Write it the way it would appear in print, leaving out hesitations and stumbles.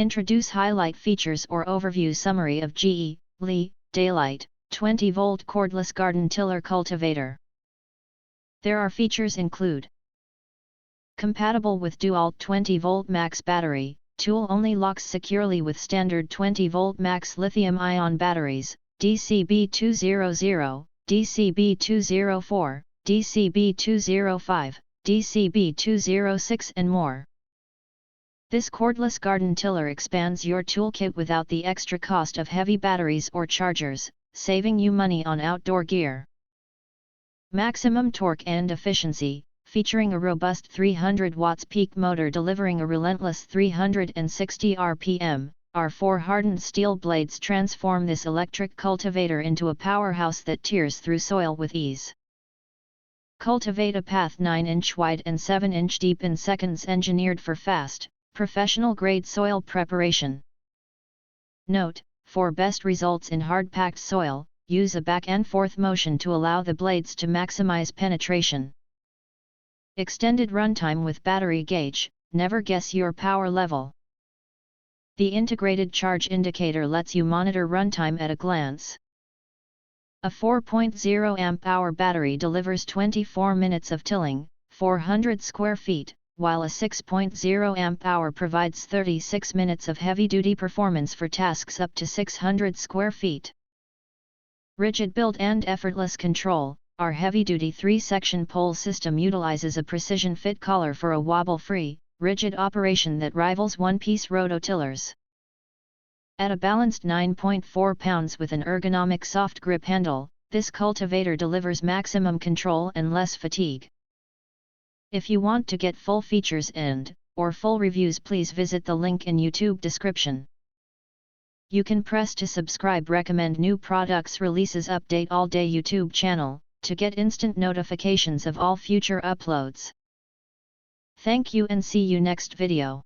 Introduce highlight features or overview summary of GELIDALITE 20V Cordless Garden Tiller Cultivator. There are features include: compatible with DeWalt 20V Max battery, tool only locks securely with standard 20V Max lithium-ion batteries, DCB200, DCB204, DCB205, DCB206 and more. This cordless garden tiller expands your toolkit without the extra cost of heavy batteries or chargers, saving you money on outdoor gear. Maximum torque and efficiency, featuring a robust 300 watts peak motor delivering a relentless 360 RPM, our 4 hardened steel blades transform this electric cultivator into a powerhouse that tears through soil with ease. Cultivate a path 9-inch wide and 7-inch deep in seconds, engineered for fast, professional-grade soil preparation. Note: for best results in hard-packed soil, use a back-and-forth motion to allow the blades to maximize penetration. Extended runtime with battery gauge, never guess your power level. The integrated charge indicator lets you monitor runtime at a glance. A 4.0 amp-hour battery delivers 24 minutes of tilling, 400 square feet, while a 6.0 amp-hour provides 36 minutes of heavy-duty performance for tasks up to 600 square feet. Rigid build and effortless control. Our heavy-duty 3-section pole system utilizes a precision-fit collar for a wobble-free, rigid operation that rivals one-piece rototillers. At a balanced 9.4 pounds with an ergonomic soft grip handle, this cultivator delivers maximum control and less fatigue. If you want to get full features and/or full reviews, please visit the link in YouTube description. You can press to subscribe, recommend new products releases, update all day YouTube channel, to get instant notifications of all future uploads. Thank you and see you next video.